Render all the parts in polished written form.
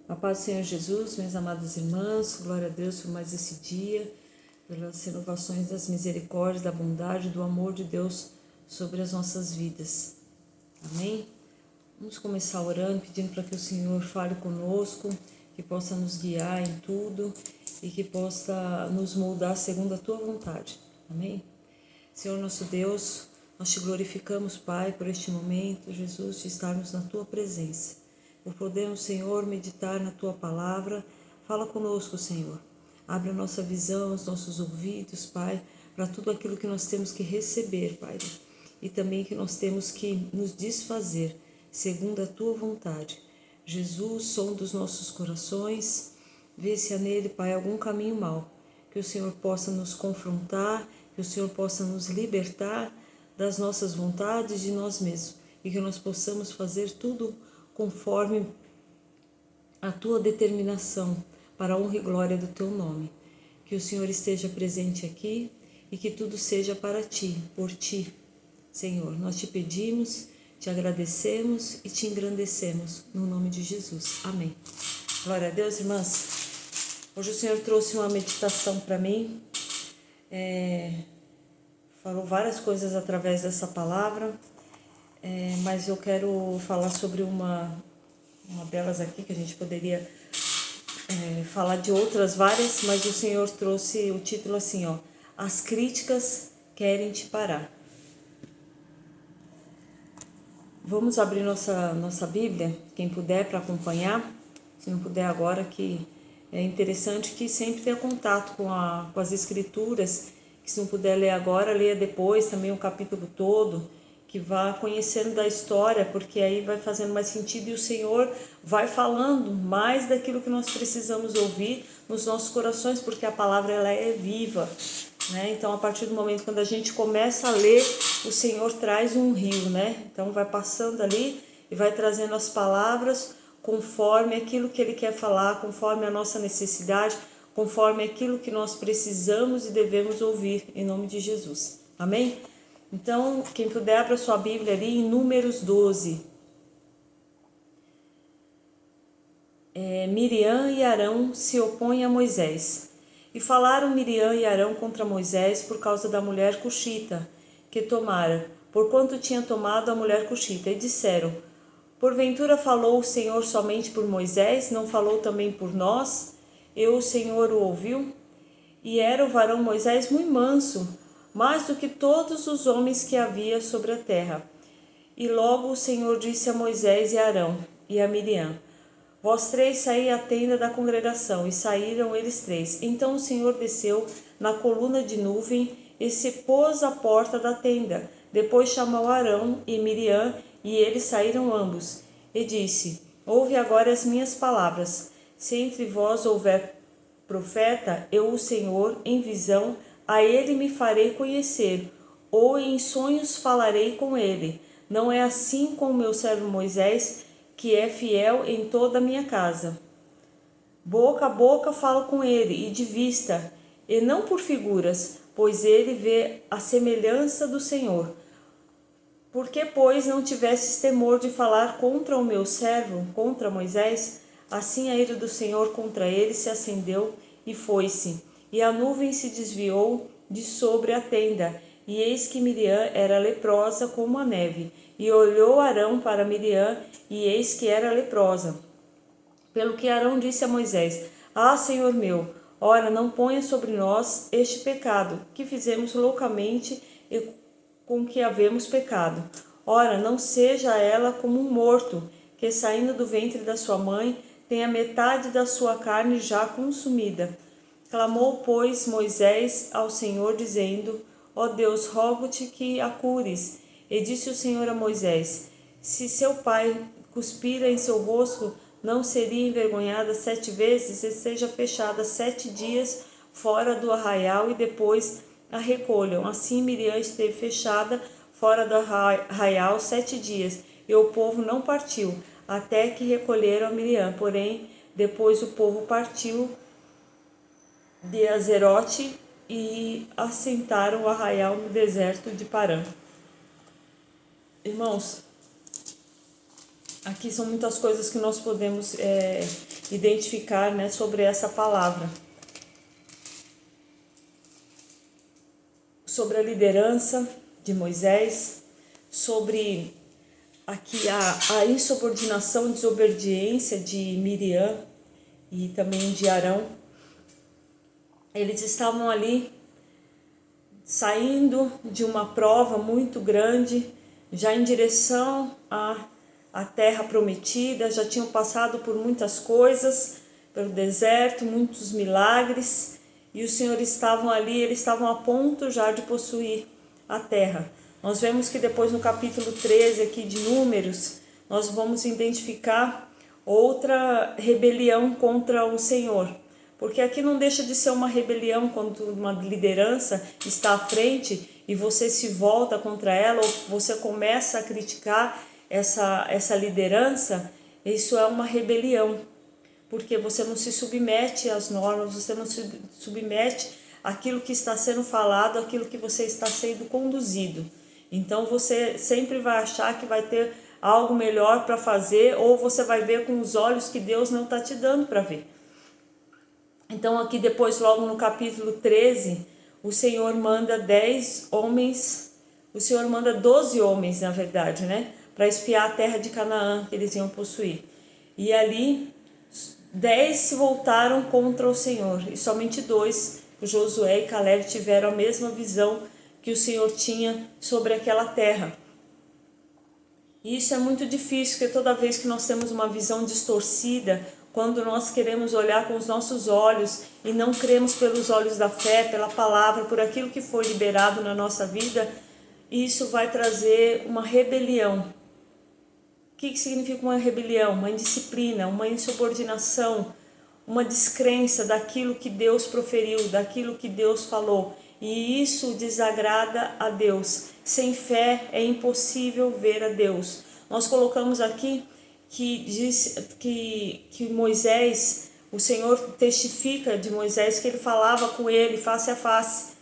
A paz do Senhor Jesus, minhas amadas irmãs, glória a Deus por mais esse dia, pelas renovações das misericórdias, da bondade, do amor de Deus sobre as nossas vidas. Amém? Vamos começar orando, pedindo para que o Senhor fale conosco, que possa nos guiar em tudo e que possa nos moldar segundo a Tua vontade. Amém? Senhor nosso Deus, nós Te glorificamos, Pai, por este momento, Jesus, de estarmos na Tua presença. Por podermos, Senhor, meditar na Tua palavra. Fala conosco, Senhor. Abre a nossa visão, os nossos ouvidos, Pai, para tudo aquilo que nós temos que receber, Pai. E também que nós temos que nos desfazer, segundo a Tua vontade. Jesus, som dos nossos corações, vê se há nele, Pai, algum caminho mau. Que o Senhor possa nos confrontar, que o Senhor possa nos libertar das nossas vontades de nós mesmos. E que nós possamos fazer tudo conforme a Tua determinação, para a honra e glória do Teu nome. Que o Senhor esteja presente aqui e que tudo seja para Ti, por Ti. Senhor, nós Te pedimos, Te agradecemos e Te engrandecemos, no nome de Jesus. Amém. Glória a Deus, irmãs. Hoje o Senhor trouxe uma meditação para mim, falou várias coisas através dessa palavra, mas eu quero falar sobre uma delas aqui, que a gente poderia falar de outras várias, mas o Senhor trouxe o título assim, ó: As críticas querem te parar. Vamos abrir nossa Bíblia, quem puder, para acompanhar. Se não puder agora, que é interessante que sempre tenha contato com as Escrituras, que se não puder ler agora, leia depois também o capítulo todo, que vá conhecendo da história, porque aí vai fazendo mais sentido e o Senhor vai falando mais daquilo que nós precisamos ouvir nos nossos corações, porque a palavra ela é viva, né? Então, a partir do momento quando a gente começa a ler, o Senhor traz um rio, né? Então, vai passando ali e vai trazendo as palavras conforme aquilo que Ele quer falar, conforme a nossa necessidade, conforme aquilo que nós precisamos e devemos ouvir, em nome de Jesus. Amém? Então, quem puder, abra sua Bíblia ali em Números 12. Miriam e Arão se opõem a Moisés. E falaram Miriam e Arão contra Moisés por causa da mulher cuxita, que tomara, porquanto tinha tomado a mulher cuxita. E disseram: Porventura falou o Senhor somente por Moisés, não falou também por nós? E o Senhor o ouviu? E era o varão Moisés muito manso, mais do que todos os homens que havia sobre a terra. E logo o Senhor disse a Moisés e a Arão e a Miriam: Vós três saí à tenda da congregação. E saíram eles três. Então o Senhor desceu na coluna de nuvem e se pôs à porta da tenda. Depois chamou Arão e Miriam, e eles saíram ambos. E disse: Ouve agora as minhas palavras. Se entre vós houver profeta, eu, o Senhor, em visão, a ele me farei conhecer, ou em sonhos falarei com ele. Não é assim com o meu servo Moisés, que é fiel em toda a minha casa. Boca a boca falo com ele, e de vista, e não por figuras, pois ele vê a semelhança do Senhor. Por que, pois, não tivesses temor de falar contra o meu servo, contra Moisés? Assim a ira do Senhor contra ele se acendeu e foi-se, e a nuvem se desviou de sobre a tenda, e eis que Miriam era leprosa como a neve. E olhou Arão para Miriam, e eis que era leprosa. Pelo que Arão disse a Moisés: Ah, Senhor meu, ora, não ponha sobre nós este pecado, que fizemos loucamente e com que havemos pecado. Ora, não seja ela como um morto, que saindo do ventre da sua mãe, tem a metade da sua carne já consumida. Clamou, pois, Moisés ao Senhor, dizendo: Ó Deus, rogo-te que a cures. E disse o Senhor a Moisés: Se seu pai cuspira em seu rosto, não seria envergonhada 7 vezes, e seja fechada 7 dias fora do arraial, e depois a recolham. Assim Miriam esteve fechada fora do arraial 7 dias, e o povo não partiu, até que recolheram a Miriam. Porém, depois o povo partiu de Azerote e assentaram o arraial no deserto de Parã. Irmãos, aqui são muitas coisas que nós podemos identificar, né, sobre essa palavra. Sobre a liderança de Moisés, sobre aqui a insubordinação e desobediência de Miriam e também de Arão. Eles estavam ali saindo de uma prova muito grande, já em direção à terra prometida, já tinham passado por muitas coisas, pelo deserto, muitos milagres, e os senhores estavam ali, eles estavam a ponto já de possuir a terra. Nós vemos que depois no capítulo 13 aqui de Números, nós vamos identificar outra rebelião contra o Senhor. Porque aqui não deixa de ser uma rebelião quando uma liderança está à frente e você se volta contra ela ou você começa a criticar essa liderança, isso é uma rebelião. Porque você não se submete às normas, você não se submete àquilo que está sendo falado, àquilo que você está sendo conduzido. Então você sempre vai achar que vai ter algo melhor para fazer, ou você vai ver com os olhos que Deus não está te dando para ver. Então aqui depois, logo no capítulo 13, o Senhor manda 10 homens, o Senhor manda 12 homens, na verdade, né? Para espiar a terra de Canaã que eles iam possuir. E ali 10 se voltaram contra o Senhor, e somente 2, Josué e Caleb, tiveram a mesma visão que o Senhor tinha sobre aquela terra. E isso é muito difícil, porque toda vez que nós temos uma visão distorcida, quando nós queremos olhar com os nossos olhos e não cremos pelos olhos da fé, pela palavra, por aquilo que foi liberado na nossa vida, isso vai trazer uma rebelião. O que significa uma rebelião? Uma indisciplina, uma insubordinação, uma descrença daquilo que Deus proferiu, daquilo que Deus falou. E isso desagrada a Deus. Sem fé é impossível ver a Deus. Nós colocamos aqui que diz que Moisés, o Senhor testifica de Moisés que ele falava com ele face a face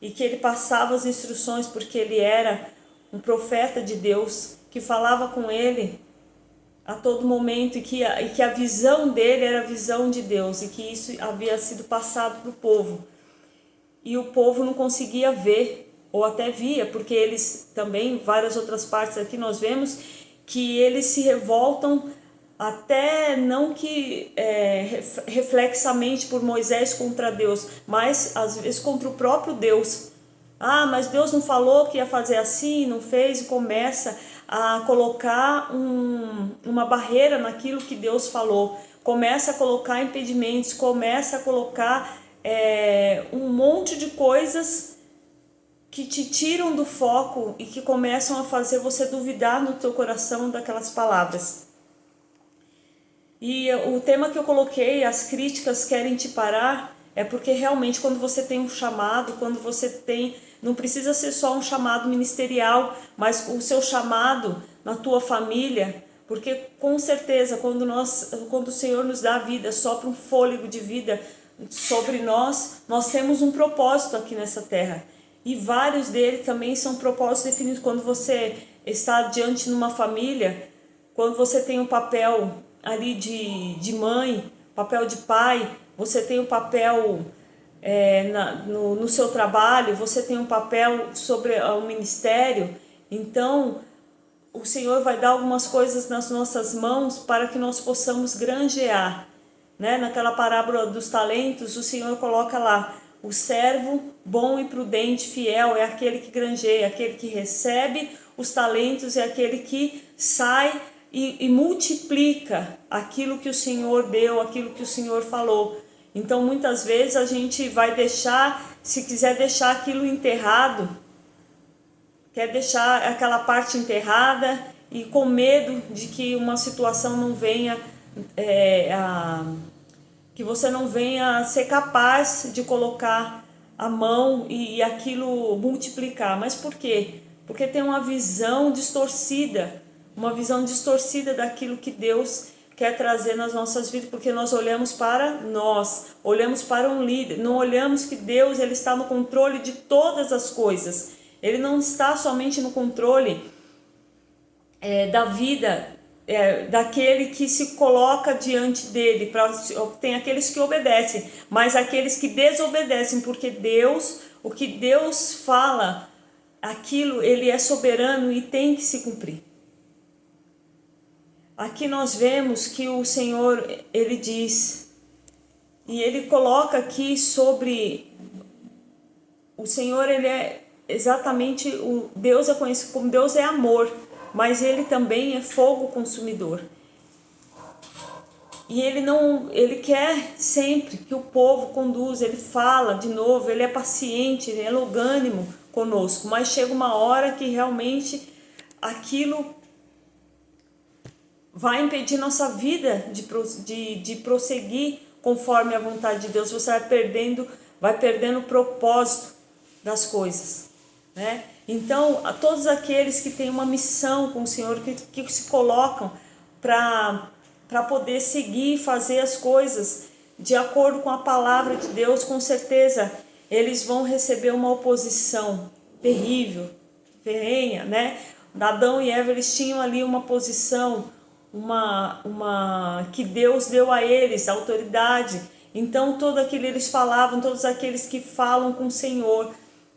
e que ele passava as instruções porque ele era um profeta de Deus, que falava com ele a todo momento e que a visão dele era a visão de Deus e que isso havia sido passado para o povo. E o povo não conseguia ver, ou até via, porque eles também, várias outras partes aqui nós vemos, que eles se revoltam até não que reflexamente por Moisés contra Deus, mas às vezes contra o próprio Deus. Ah, mas Deus não falou que ia fazer assim, não fez, e começa a colocar uma barreira naquilo que Deus falou, começa a colocar impedimentos, começa a colocar um monte de coisas que te tiram do foco e que começam a fazer você duvidar no teu coração daquelas palavras. E o tema que eu coloquei, as críticas querem te parar, é porque realmente quando você tem um chamado, quando você tem, não precisa ser só um chamado ministerial, mas o seu chamado na tua família, porque com certeza quando o Senhor nos dá a vida, sopra um fôlego de vida sobre nós temos um propósito aqui nessa terra. E vários deles também são propósitos definidos. Quando você está diante de uma família, quando você tem um papel ali de mãe, papel de pai, você tem um papel no seu trabalho, você tem um papel sobre o ministério. Então o Senhor vai dar algumas coisas nas nossas mãos para que nós possamos granjear, né? Naquela parábola dos talentos, o Senhor coloca lá: o servo bom e prudente, fiel, é aquele que granjeia, aquele que recebe os talentos, é aquele que sai e multiplica aquilo que o Senhor deu, aquilo que o Senhor falou. Então muitas vezes a gente vai deixar, se quiser deixar aquilo enterrado, quer deixar aquela parte enterrada e com medo de que uma situação não venha, que você não venha ser capaz de colocar a mão e aquilo multiplicar. Mas por quê? Porque tem uma visão distorcida daquilo que Deus quer trazer nas nossas vidas, porque nós olhamos para nós, olhamos para um líder, não olhamos que Deus ele está no controle de todas as coisas. Ele não está somente no controle da vida daquele que se coloca diante dele. Tem aqueles que obedecem, mas aqueles que desobedecem, porque Deus, o que Deus fala, aquilo ele é soberano e tem que se cumprir. Aqui nós vemos que o Senhor, ele diz, e ele coloca aqui sobre o Senhor, ele é exatamente, o Deus é conhecido como Deus é amor, mas ele também é fogo consumidor. E ele quer sempre que o povo conduza, ele fala de novo, ele é paciente, ele é longânimo conosco, mas chega uma hora que realmente aquilo vai impedir nossa vida de prosseguir conforme a vontade de Deus. Você vai perdendo o propósito das coisas, né? Então, a todos aqueles que têm uma missão com o Senhor, que se colocam para poder seguir e fazer as coisas de acordo com a palavra de Deus, com certeza eles vão receber uma oposição terrível, ferrenha, né? Adão e Eva, eles tinham ali uma posição, que Deus deu a eles, a autoridade. Então, todo aquilo eles falavam, todos aqueles que falam com o Senhor,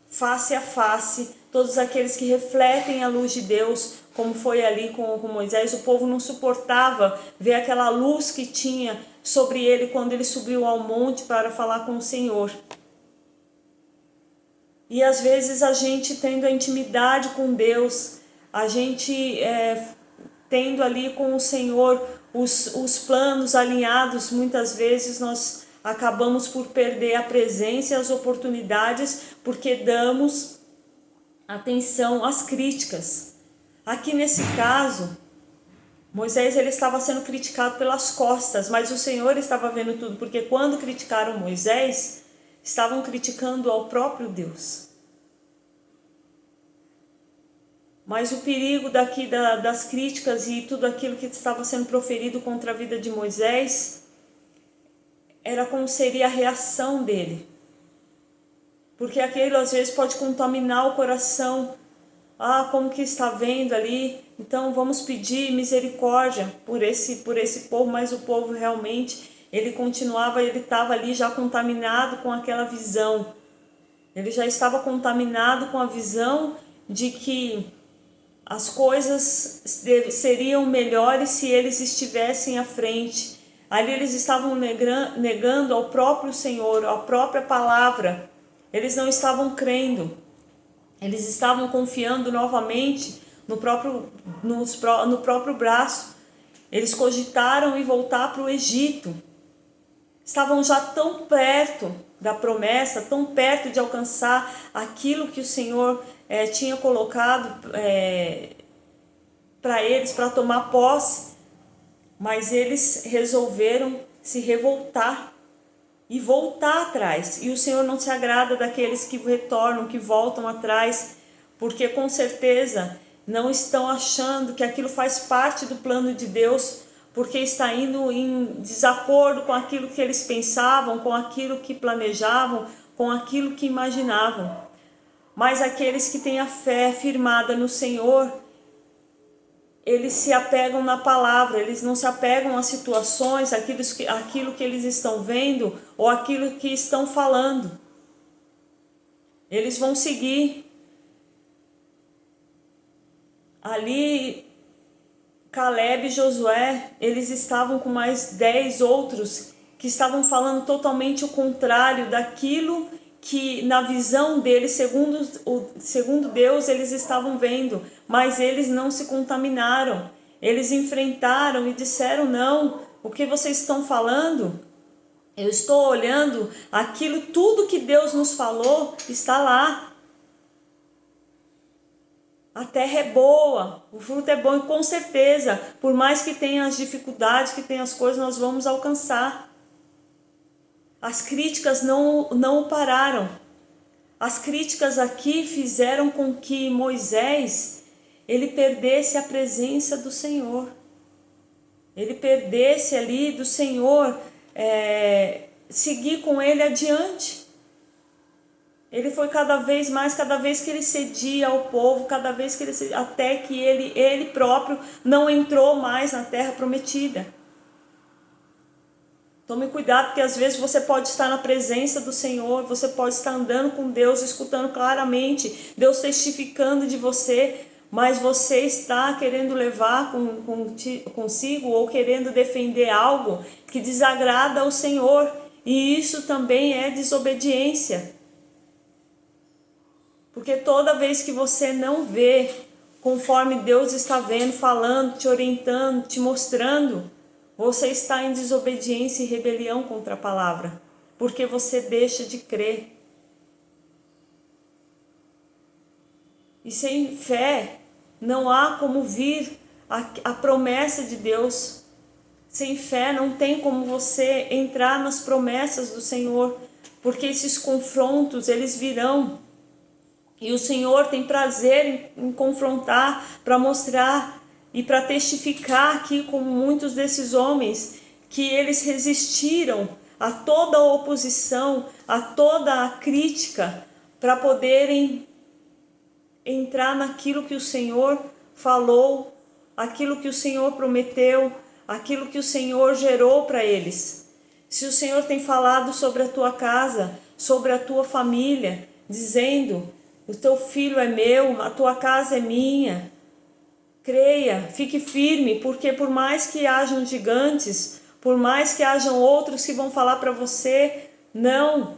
face a face, todos aqueles que refletem a luz de Deus, como foi ali com Moisés, o povo não suportava ver aquela luz que tinha sobre ele quando ele subiu ao monte para falar com o Senhor. E às vezes a gente tendo a intimidade com Deus, a gente tendo ali com o Senhor os planos alinhados, muitas vezes nós acabamos por perder a presença e as oportunidades porque damos atenção às críticas. Aqui nesse caso, Moisés ele estava sendo criticado pelas costas, mas o Senhor estava vendo tudo, porque quando criticaram Moisés, estavam criticando ao próprio Deus. Mas o perigo daqui das críticas e tudo aquilo que estava sendo proferido contra a vida de Moisés era como seria a reação dele. Porque aquilo às vezes pode contaminar o coração. Como que está vendo ali? Então vamos pedir misericórdia por esse povo, mas o povo realmente, ele estava ali já contaminado com aquela visão. Ele já estava contaminado com a visão de que as coisas seriam melhores se eles estivessem à frente. Ali eles estavam negando ao próprio Senhor, à própria palavra. Eles não estavam crendo. Eles estavam confiando novamente no próprio braço. Eles cogitaram em voltar para o Egito. Estavam já tão perto da promessa, tão perto de alcançar aquilo que o Senhor tinha colocado para eles, para tomar posse. Mas eles resolveram se revoltar e voltar atrás. E o Senhor não se agrada daqueles que retornam, que voltam atrás, porque com certeza não estão achando que aquilo faz parte do plano de Deus, porque está indo em desacordo com aquilo que eles pensavam, com aquilo que planejavam, com aquilo que imaginavam. Mas aqueles que têm a fé firmada no Senhor, eles se apegam na palavra, eles não se apegam às situações, aquilo que eles estão vendo ou aquilo que estão falando. Eles vão seguir. Ali, Caleb e Josué, eles estavam com mais 10 outros que estavam falando totalmente o contrário daquilo que na visão deles, segundo Deus, eles estavam vendo, mas eles não se contaminaram. Eles enfrentaram e disseram: não, o que vocês estão falando? Eu estou olhando tudo que Deus nos falou está lá. A terra é boa, o fruto é bom e com certeza, por mais que tenha as dificuldades, que tenha as coisas, nós vamos alcançar. As críticas não o pararam. As críticas aqui fizeram com que Moisés, ele perdesse a presença do Senhor. Ele perdesse ali do Senhor, seguir com ele adiante. Ele foi cada vez mais, cada vez que ele cedia ao povo, cada vez que ele cedia, até que ele próprio não entrou mais na terra prometida. Tome cuidado, porque às vezes você pode estar na presença do Senhor, você pode estar andando com Deus, escutando claramente, Deus testificando de você, mas você está querendo levar consigo ou querendo defender algo que desagrada ao Senhor, e isso também é desobediência. Porque toda vez que você não vê conforme Deus está vendo, falando, te orientando, te mostrando, você está em desobediência e rebelião contra a palavra, porque você deixa de crer. E sem fé não há como vir a promessa de Deus. Sem fé não tem como você entrar nas promessas do Senhor, porque esses confrontos eles virão. E o Senhor tem prazer em confrontar, para mostrar e para testificar aqui, como muitos desses homens, que eles resistiram a toda a oposição, a toda a crítica, para poderem entrar naquilo que o Senhor falou, aquilo que o Senhor prometeu, aquilo que o Senhor gerou para eles. Se o Senhor tem falado sobre a tua casa, sobre a tua família, dizendo: o teu filho é meu, a tua casa é minha, creia, fique firme, porque por mais que hajam gigantes, por mais que hajam outros que vão falar para você, não,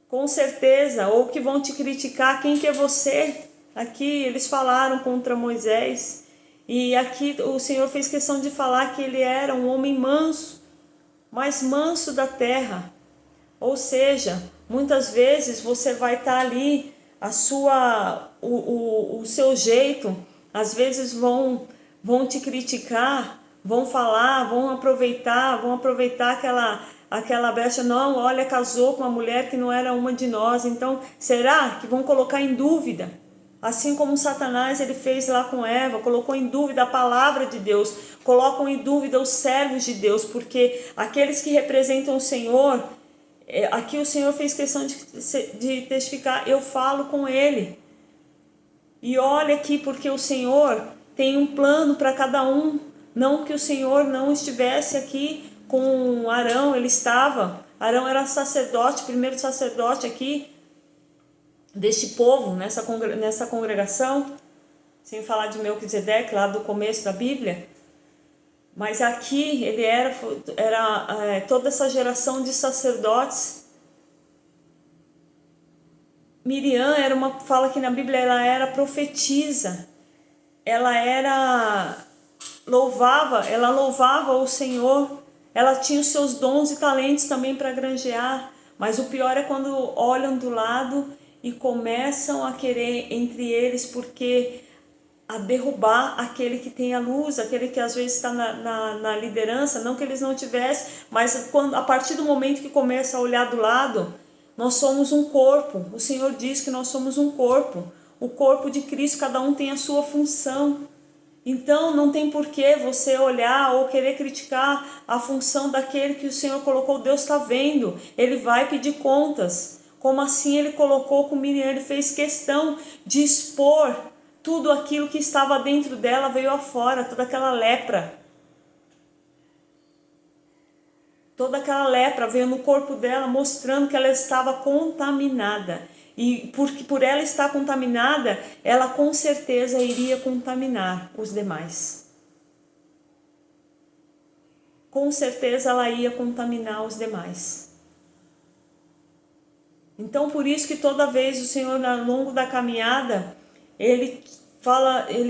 com certeza, ou que vão te criticar, quem que é você? Aqui eles falaram contra Moisés, e aqui o Senhor fez questão de falar que ele era um homem manso, mais manso da terra. Ou seja, muitas vezes você vai estar ali, o seu jeito, às vezes vão te criticar, vão falar, vão aproveitar aquela brecha. Não, olha, casou com uma mulher que não era uma de nós, então será que vão colocar em dúvida? Assim como Satanás ele fez lá com Eva, colocou em dúvida a palavra de Deus, colocam em dúvida os servos de Deus, porque aqueles que representam o Senhor, aqui o Senhor fez questão de testificar: eu falo com ele. E olha aqui, porque o Senhor tem um plano para cada um. Não que o Senhor não estivesse aqui com Arão, ele estava. Arão era sacerdote, primeiro sacerdote aqui deste povo, nessa congregação, sem falar de Melquisedeque, lá do começo da Bíblia. Mas aqui ele era toda essa geração de sacerdotes. Miriam fala que na Bíblia ela era profetisa, ela louvava o Senhor, ela tinha os seus dons e talentos também para granjear, mas o pior é quando olham do lado e começam a querer entre eles, porque a derrubar aquele que tem a luz, aquele que às vezes está na liderança, não que eles não tivessem, mas a partir do momento que começa a olhar do lado, nós somos um corpo. O Senhor diz que nós somos um corpo, o corpo de Cristo, cada um tem a sua função. Então não tem por que você olhar ou querer criticar a função daquele que o Senhor colocou. Deus está vendo, Ele vai pedir contas. Como assim Ele colocou com Miriam? Ele fez questão de expor tudo aquilo que estava dentro dela, veio afora, toda aquela lepra. Toda aquela lepra veio no corpo dela, mostrando que ela estava contaminada. E por ela estar contaminada, ela com certeza iria contaminar os demais. Com certeza ela ia contaminar os demais. Então por isso que toda vez o Senhor, ao longo da caminhada, Ele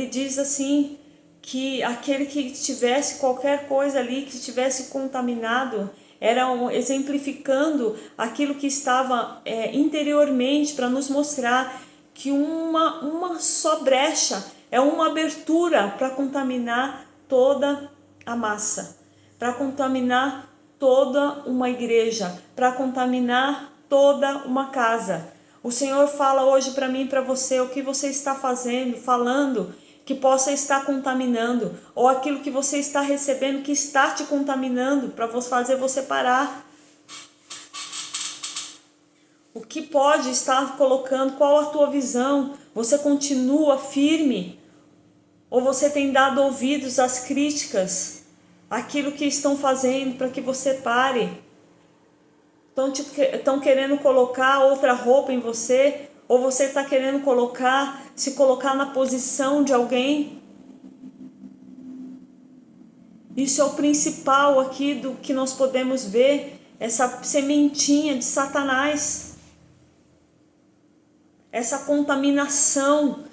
diz assim, que aquele que tivesse qualquer coisa ali, que estivesse contaminado, era exemplificando aquilo que estava interiormente, para nos mostrar que uma só brecha é uma abertura para contaminar toda a massa, para contaminar toda uma igreja, para contaminar toda uma casa. O Senhor fala hoje para mim e para você: o que você está falando, que possa estar contaminando, ou aquilo que você está recebendo que está te contaminando, para fazer você parar. O que pode estar colocando? Qual a tua visão? Você continua firme? Ou você tem dado ouvidos às críticas? Aquilo que estão fazendo para que você pare? Estão querendo colocar outra roupa em você? Ou você está querendo se colocar na posição de alguém? Isso é o principal aqui do que nós podemos ver, essa sementinha de Satanás. Essa contaminação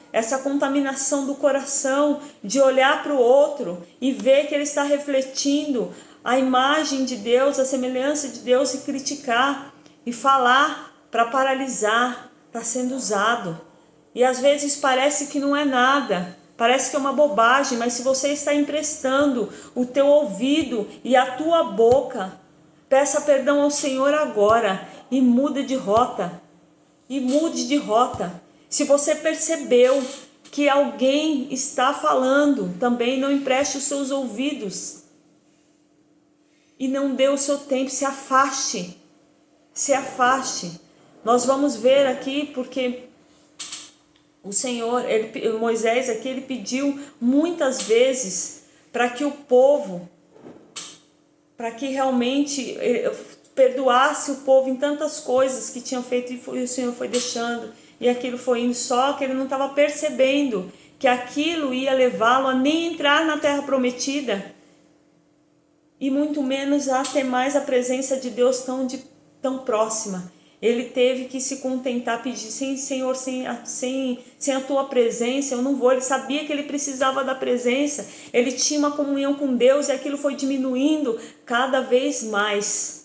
do coração, de olhar para o outro e ver que ele está refletindo a imagem de Deus, a semelhança de Deus, e criticar e falar para paralisar. Está sendo usado. E às vezes parece que não é nada, parece que é uma bobagem, mas se você está emprestando o teu ouvido e a tua boca, peça perdão ao Senhor agora e mude de rota. Se você percebeu que alguém está falando, também não empreste os seus ouvidos e não dê o seu tempo. Se afaste. Nós vamos ver aqui, porque o Senhor, Moisés aqui, ele pediu muitas vezes para que o povo, para que realmente perdoasse o povo em tantas coisas que tinham feito, e o Senhor foi deixando, e aquilo foi indo, só que ele não estava percebendo que aquilo ia levá-lo a nem entrar na terra prometida, e muito menos a ter mais a presença de Deus tão próxima. Ele teve que se contentar, pedir: Senhor, sem a tua presença eu não vou. Ele sabia que ele precisava da presença, ele tinha uma comunhão com Deus, e aquilo foi diminuindo cada vez mais.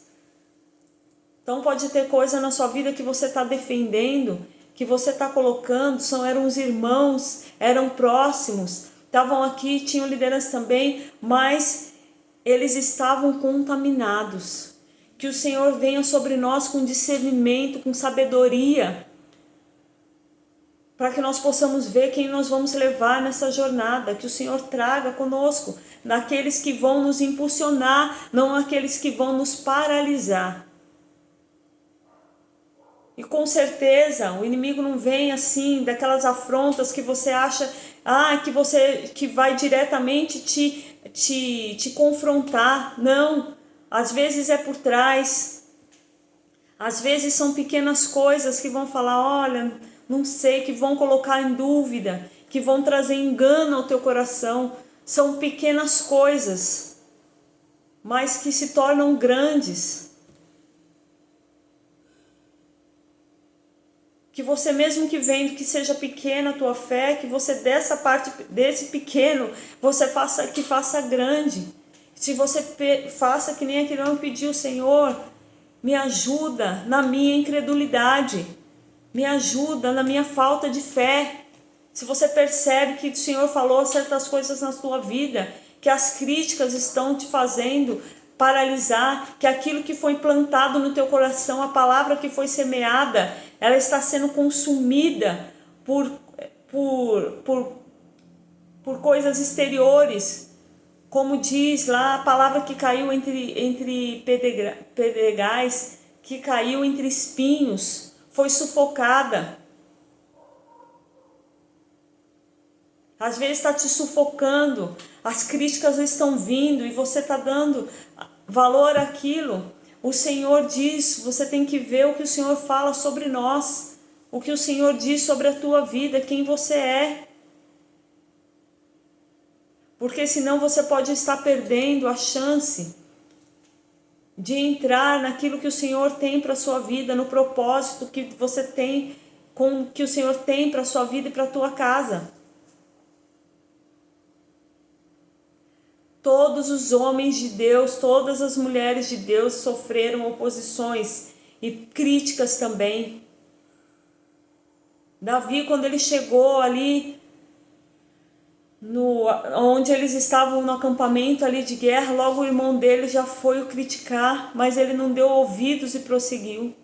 Então pode ter coisa na sua vida que você está defendendo, que você está colocando, eram os irmãos, eram próximos, estavam aqui, tinham liderança também, mas eles estavam contaminados. Que o Senhor venha sobre nós com discernimento, com sabedoria, para que nós possamos ver quem nós vamos levar nessa jornada. Que o Senhor traga conosco naqueles que vão nos impulsionar, não aqueles que vão nos paralisar. E com certeza o inimigo não vem assim, daquelas afrontas que você acha que vai diretamente te confrontar. Não. Às vezes é por trás, às vezes são pequenas coisas que vão falar: olha, não sei, que vão colocar em dúvida, que vão trazer engano ao teu coração. São pequenas coisas, mas que se tornam grandes. Que você, mesmo que vendo que seja pequena a tua fé, que você desse pequeno, você faça grande. Se você faça que nem aquele homem pediu: Senhor, me ajuda na minha incredulidade, me ajuda na minha falta de fé. Se você percebe que o Senhor falou certas coisas na sua vida, que as críticas estão te fazendo paralisar, que aquilo que foi plantado no teu coração, a palavra que foi semeada, ela está sendo consumida por coisas exteriores. Como diz lá, a palavra que caiu entre pedregais, que caiu entre espinhos, foi sufocada. Às vezes está te sufocando, as críticas estão vindo e você está dando valor àquilo. O Senhor diz, você tem que ver o que o Senhor fala sobre nós, o que o Senhor diz sobre a tua vida, quem você é. Porque senão você pode estar perdendo a chance de entrar naquilo que o Senhor tem para a sua vida, no propósito que você tem, que o Senhor tem para a sua vida e para a tua casa. Todos os homens de Deus, todas as mulheres de Deus sofreram oposições e críticas também. Davi, quando ele chegou ali, onde eles estavam no acampamento ali de guerra, logo o irmão dele já foi o criticar, mas ele não deu ouvidos e prosseguiu.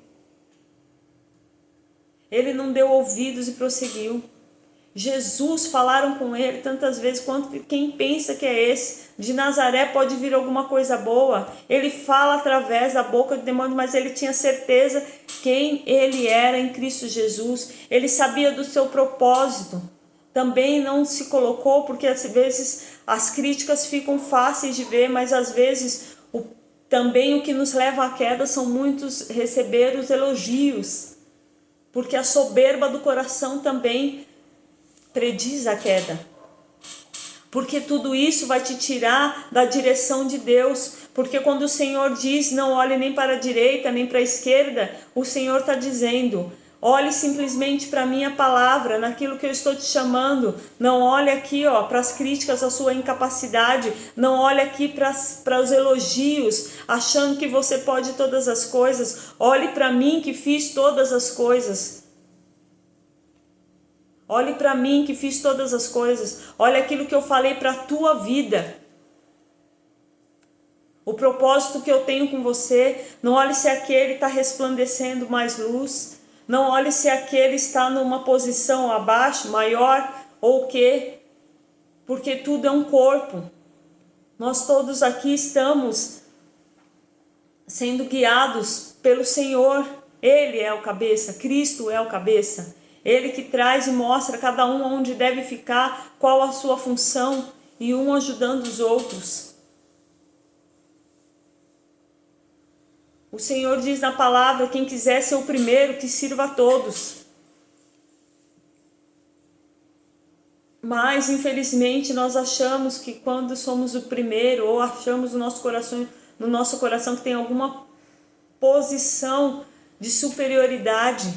Jesus, falaram com ele tantas vezes: quem pensa que é esse? De Nazaré pode vir alguma coisa boa? Ele fala através da boca do demônio, mas ele tinha certeza quem ele era em Cristo Jesus. Ele sabia do seu propósito. Também não se colocou, porque às vezes as críticas ficam fáceis de ver, mas às vezes também o que nos leva à queda são muitos receber os elogios, porque a soberba do coração também prediz a queda. Porque tudo isso vai te tirar da direção de Deus. Porque quando o Senhor diz, não olhe nem para a direita, nem para a esquerda, o Senhor está dizendo, olhe simplesmente para a minha palavra, naquilo que eu estou te chamando. Não olhe aqui para as críticas à sua incapacidade. Não olhe aqui para os elogios, achando que você pode todas as coisas. Olhe para mim que fiz todas as coisas. Olhe para mim que fiz todas as coisas. Olha aquilo que eu falei para a tua vida. O propósito que eu tenho com você. Não olhe se aquele está resplandecendo mais luz. Não olhe se aquele está numa posição abaixo, maior ou o quê. Porque tudo é um corpo. Nós todos aqui estamos sendo guiados pelo Senhor. Ele é o cabeça. Cristo é o cabeça. Ele que traz e mostra cada um onde deve ficar, qual a sua função, e um ajudando os outros. O Senhor diz na palavra, quem quiser ser o primeiro, que sirva a todos. Mas, infelizmente, nós achamos que quando somos o primeiro, ou achamos no nosso coração que tem alguma posição de superioridade,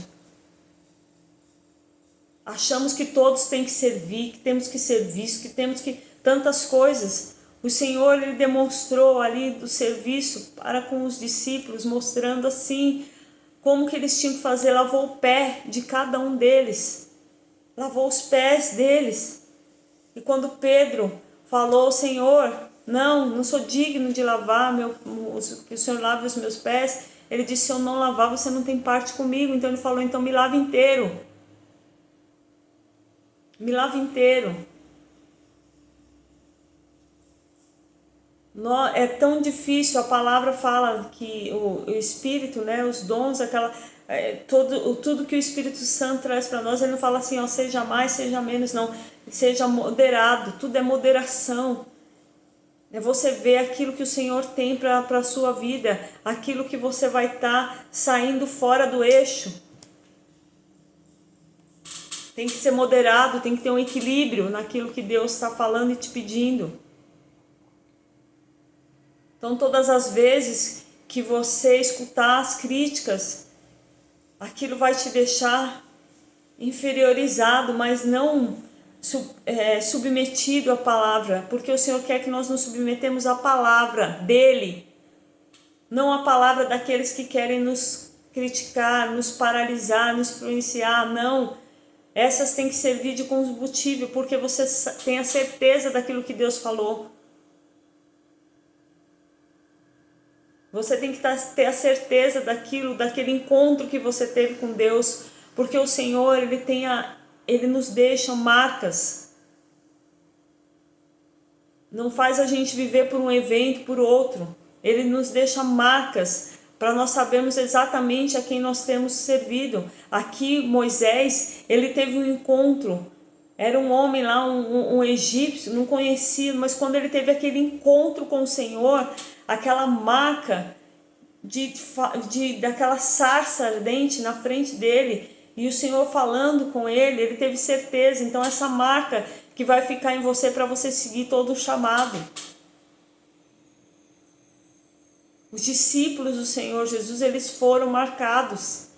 achamos que todos têm que servir, que temos que ser vistos, que temos que... tantas coisas. O Senhor, ele demonstrou ali do serviço para com os discípulos, mostrando assim, como que eles tinham que fazer. Lavou o pé de cada um deles. Lavou os pés deles. E quando Pedro falou, Senhor, não sou digno de lavar, que o Senhor lave os meus pés. Ele disse, se eu não lavar, você não tem parte comigo. Então ele falou, então me lave inteiro. Me lava inteiro. É tão difícil, a palavra fala que o Espírito, né, os dons, tudo que o Espírito Santo traz para nós, ele não fala assim, seja mais, seja menos, não. Seja moderado, tudo é moderação. É você ver aquilo que o Senhor tem para a sua vida, aquilo que você vai estar saindo fora do eixo. Tem que ser moderado, tem que ter um equilíbrio naquilo que Deus está falando e te pedindo. Então, todas as vezes que você escutar as críticas, aquilo vai te deixar inferiorizado, mas não submetido à palavra. Porque o Senhor quer que nós nos submetemos à palavra dEle, não à palavra daqueles que querem nos criticar, nos paralisar, nos influenciar, não. Essas têm que servir de combustível, porque você tem a certeza daquilo que Deus falou. Você tem que ter a certeza daquele encontro que você teve com Deus, porque o Senhor, Ele nos deixa marcas. Não faz a gente viver por um evento, por outro. Ele nos deixa marcas para nós sabermos exatamente a quem nós temos servido. Aqui Moisés, ele teve um encontro, era um homem lá, um egípcio, não conhecia, mas quando ele teve aquele encontro com o Senhor, aquela marca daquela sarça ardente na frente dele, e o Senhor falando com ele, ele teve certeza. Então essa marca que vai ficar em você para você seguir todo o chamado. Os discípulos do Senhor Jesus, eles foram marcados.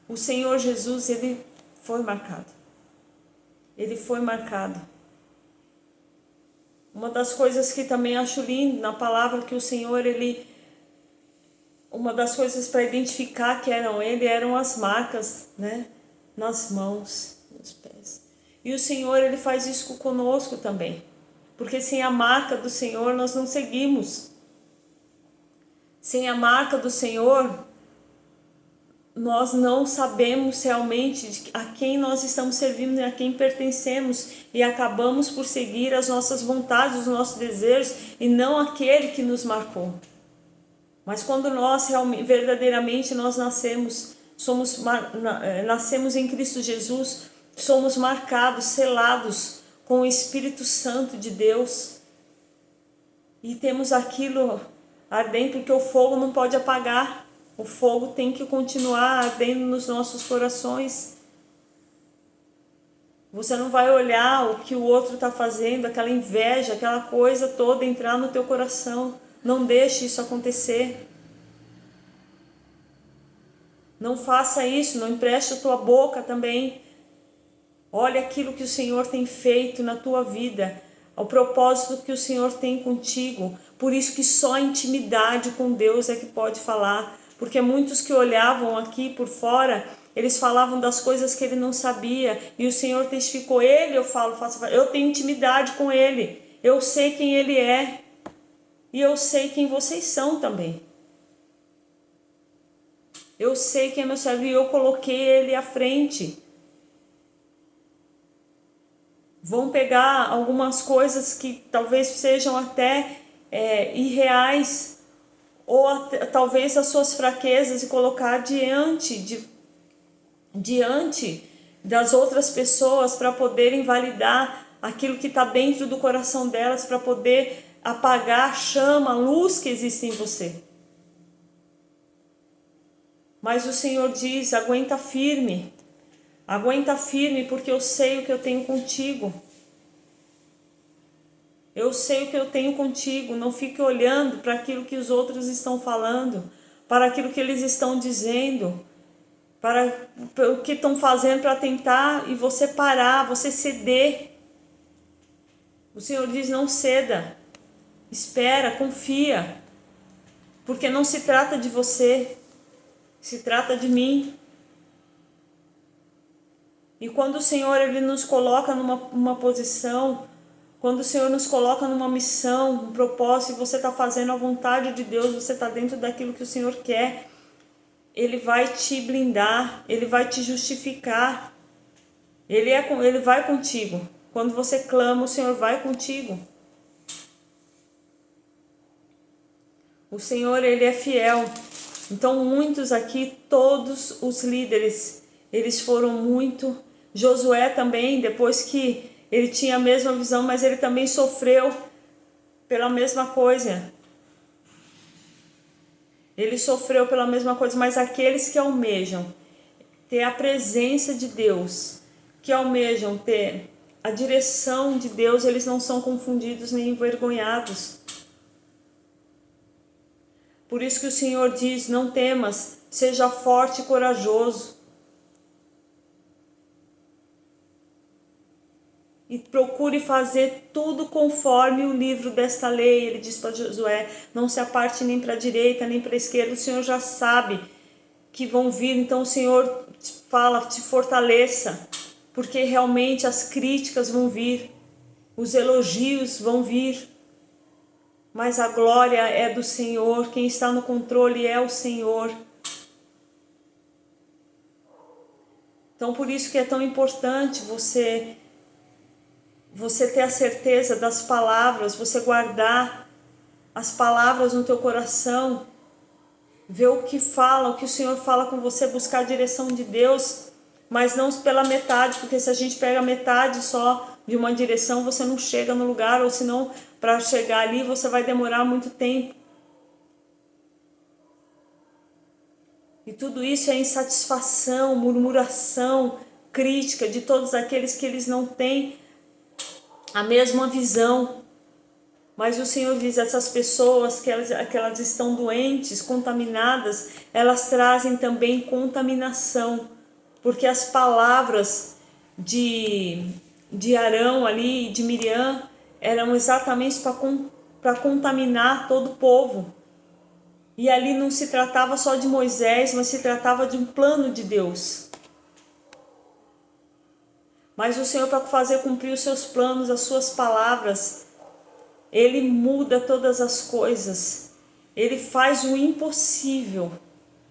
O Senhor Jesus, ele foi marcado. Ele foi marcado. Uma das coisas que também acho lindo na palavra que o Senhor, uma das coisas para identificar que eram as marcas, né? Nas mãos, nos pés. E o Senhor, ele faz isso conosco também. Porque sem a marca do Senhor, nós não seguimos. Sem a marca do Senhor, nós não sabemos realmente a quem nós estamos servindo e a quem pertencemos, e acabamos por seguir as nossas vontades, os nossos desejos, e não aquele que nos marcou. Mas quando nós verdadeiramente nós nascemos nascemos em Cristo Jesus, somos marcados, selados com o Espírito Santo de Deus. E temos aquilo ardendo, porque o fogo não pode apagar. O fogo tem que continuar ardendo nos nossos corações. Você não vai olhar o que o outro está fazendo, aquela inveja, aquela coisa toda entrar no teu coração. Não deixe isso acontecer. Não faça isso, não empreste a tua boca também. Olha aquilo que o Senhor tem feito na tua vida, o propósito que o Senhor tem contigo. Por isso que só a intimidade com Deus é que pode falar. Porque muitos que olhavam aqui por fora, eles falavam das coisas que ele não sabia. E o Senhor testificou, eu tenho intimidade com ele. Eu sei quem ele é. E eu sei quem vocês são também. Eu sei quem é meu servo e eu coloquei ele à frente. Vão pegar algumas coisas que talvez sejam até irreais, ou talvez as suas fraquezas, e colocar diante das outras pessoas para poderem validar aquilo que está dentro do coração delas, para poder apagar a chama, a luz que existe em você. Mas o Senhor diz, aguenta firme, porque eu sei o que eu tenho contigo. Eu sei o que eu tenho contigo. Não fique olhando para aquilo que os outros estão falando, para aquilo que eles estão dizendo, para o que estão fazendo para tentar e você parar, você ceder. O Senhor diz, não ceda, espera, confia, porque não se trata de você, se trata de mim. E quando o Senhor ele nos coloca numa posição, quando o Senhor nos coloca numa missão, um propósito, e você está fazendo a vontade de Deus, você está dentro daquilo que o Senhor quer, Ele vai te blindar, Ele vai te justificar, Ele vai contigo. Quando você clama, o Senhor vai contigo. O Senhor, Ele é fiel. Então muitos aqui, todos os líderes, eles foram muito... Josué também, depois que ele tinha a mesma visão, mas ele também sofreu pela mesma coisa. Ele sofreu pela mesma coisa, mas aqueles que almejam ter a presença de Deus, que almejam ter a direção de Deus, eles não são confundidos nem envergonhados. Por isso que o Senhor diz, não temas, seja forte e corajoso. E procure fazer tudo conforme o livro desta lei. Ele diz para Josué, não se aparte nem para a direita, nem para a esquerda. O Senhor já sabe que vão vir, então o Senhor te fortaleça. Porque realmente as críticas vão vir, os elogios vão vir. Mas a glória é do Senhor, quem está no controle é o Senhor. Então por isso que é tão importante você ter a certeza das palavras, você guardar as palavras no teu coração, ver o que o Senhor fala com você, buscar a direção de Deus, mas não pela metade, porque se a gente pega metade só de uma direção, você não chega no lugar, ou senão para chegar ali você vai demorar muito tempo. E tudo isso é insatisfação, murmuração, crítica de todos aqueles que eles não têm a mesma visão. Mas o Senhor diz, essas pessoas que elas estão doentes, contaminadas, elas trazem também contaminação, porque as palavras de Arão ali, de Miriam, eram exatamente para contaminar todo o povo. E ali não se tratava só de Moisés, mas se tratava de um plano de Deus. Mas o Senhor, para fazer cumprir os seus planos, as suas palavras, Ele muda todas as coisas. Ele faz o impossível.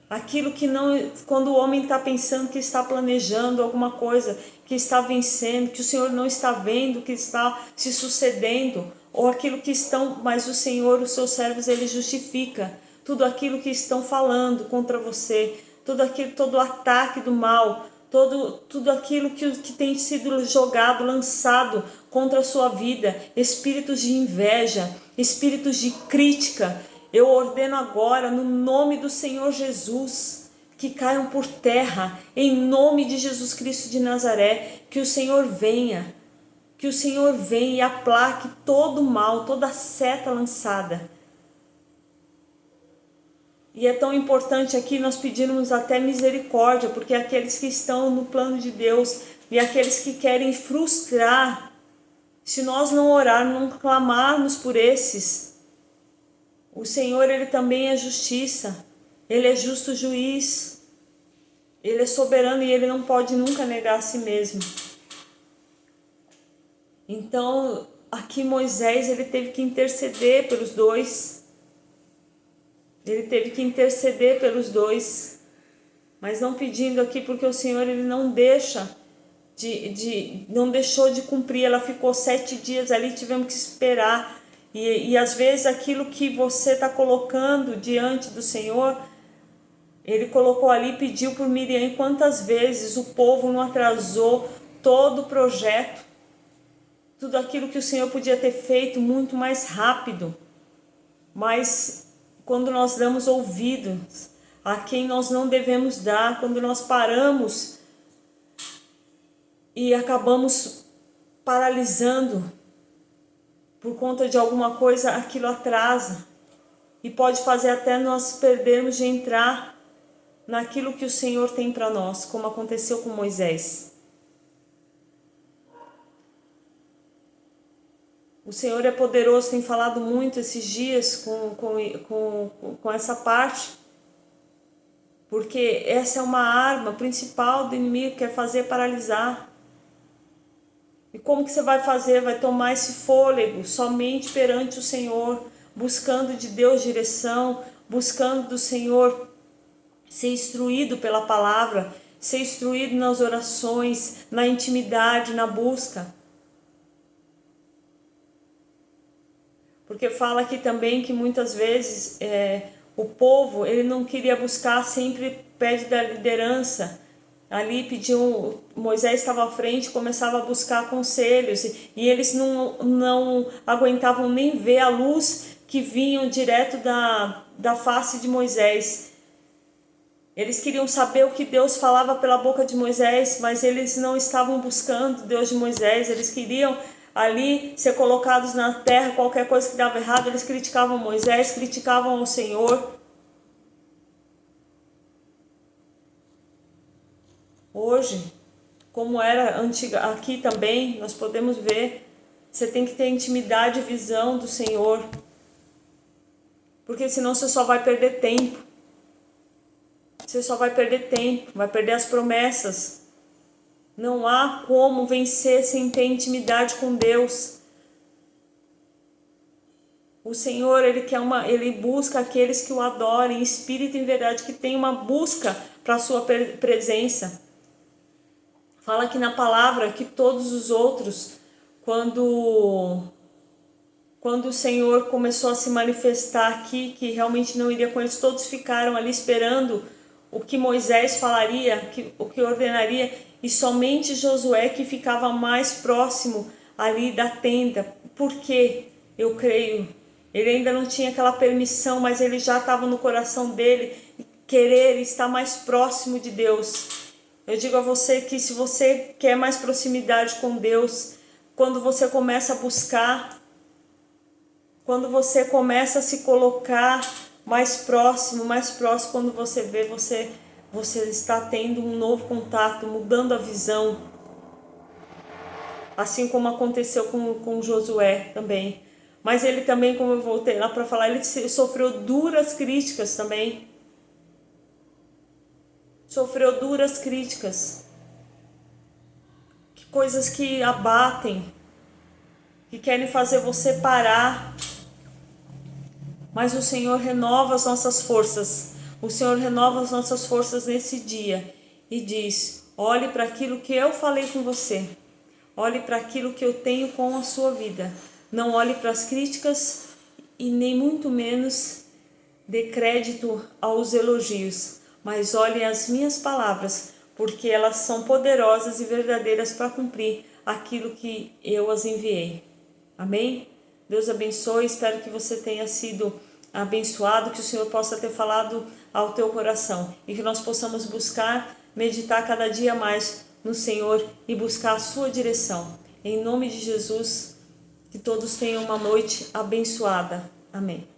Aquilo que não... Quando o homem está pensando que está planejando alguma coisa, que está vencendo, que o Senhor não está vendo, que está se sucedendo, ou aquilo que estão... Mas o Senhor, os seus servos, Ele justifica tudo aquilo que estão falando contra você, todo ataque do mal, tudo aquilo que tem sido jogado, lançado contra a sua vida, espíritos de inveja, espíritos de crítica, eu ordeno agora, no nome do Senhor Jesus, que caiam por terra, em nome de Jesus Cristo de Nazaré, que o Senhor venha e aplaque todo o mal, toda seta lançada. E é tão importante aqui nós pedirmos até misericórdia, porque aqueles que estão no plano de Deus e aqueles que querem frustrar, se nós não orarmos, não clamarmos por esses, o Senhor, Ele também é justiça, Ele é justo juiz, Ele é soberano e Ele não pode nunca negar a si mesmo. Então, aqui Moisés, ele teve que interceder pelos dois. Ele teve que interceder pelos dois. Mas não pedindo aqui porque o Senhor, ele não não deixou de cumprir. Ela ficou 7 dias ali, tivemos que esperar. E às vezes aquilo que você está colocando diante do Senhor, ele colocou ali, pediu por Miriam. E quantas vezes o povo não atrasou todo o projeto? Tudo aquilo que o Senhor podia ter feito muito mais rápido. Mas quando nós damos ouvidos a quem nós não devemos dar, quando nós paramos e acabamos paralisando por conta de alguma coisa, aquilo atrasa. E pode fazer até nós perdermos de entrar naquilo que o Senhor tem para nós, como aconteceu com Moisés. O Senhor é poderoso, tem falado muito esses dias com essa parte, porque essa é uma arma principal do inimigo, que é fazer paralisar. E como que você vai fazer? Vai tomar esse fôlego somente perante o Senhor, buscando de Deus direção, buscando do Senhor ser instruído pela palavra, ser instruído nas orações, na intimidade, na busca. Porque fala aqui também que muitas vezes o povo, ele não queria buscar, sempre pede da liderança. Ali pediu, Moisés estava à frente, começava a buscar conselhos, e eles não aguentavam nem ver a luz que vinha direto da face de Moisés. Eles queriam saber o que Deus falava pela boca de Moisés, mas eles não estavam buscando Deus de Moisés. Eles queriam ali ser colocados na terra, qualquer coisa que dava errado, eles criticavam Moisés, criticavam o Senhor. Hoje, como era antiga, aqui também, nós podemos ver, você tem que ter intimidade e visão do Senhor, porque senão você só vai perder tempo. Você só vai perder tempo, vai perder as promessas. Não há como vencer sem ter intimidade com Deus. O Senhor, ele busca aqueles que o adorem, em espírito e em verdade, que tem uma busca para a sua presença. Fala aqui na palavra que todos os outros, quando o Senhor começou a se manifestar aqui, que realmente não iria com eles, todos ficaram ali esperando o que Moisés falaria, o que ordenaria, e somente Josué que ficava mais próximo ali da tenda. Porque eu creio, ele ainda não tinha aquela permissão, mas ele já estava no coração dele querer estar mais próximo de Deus. Eu digo a você que se você quer mais proximidade com Deus, quando você começa a buscar, quando você começa a se colocar mais próximo, quando você vê, você está tendo um novo contato, mudando a visão. Assim como aconteceu com Josué também. Mas ele também, como eu voltei lá para falar, ele sofreu duras críticas também. Sofreu duras críticas. Coisas que abatem, que querem fazer você parar. Mas o Senhor renova as nossas forças. O Senhor renova as nossas forças nesse dia e diz: olhe para aquilo que eu falei com você. Olhe para aquilo que eu tenho com a sua vida. Não olhe para as críticas e nem muito menos dê crédito aos elogios. mas olhem as minhas palavras, porque elas são poderosas e verdadeiras para cumprir aquilo que eu as enviei. Amém? Deus abençoe, espero que você tenha sido abençoado, que o Senhor possa ter falado ao teu coração e que nós possamos buscar, meditar cada dia mais no Senhor e buscar a sua direção. Em nome de Jesus, que todos tenham uma noite abençoada. Amém.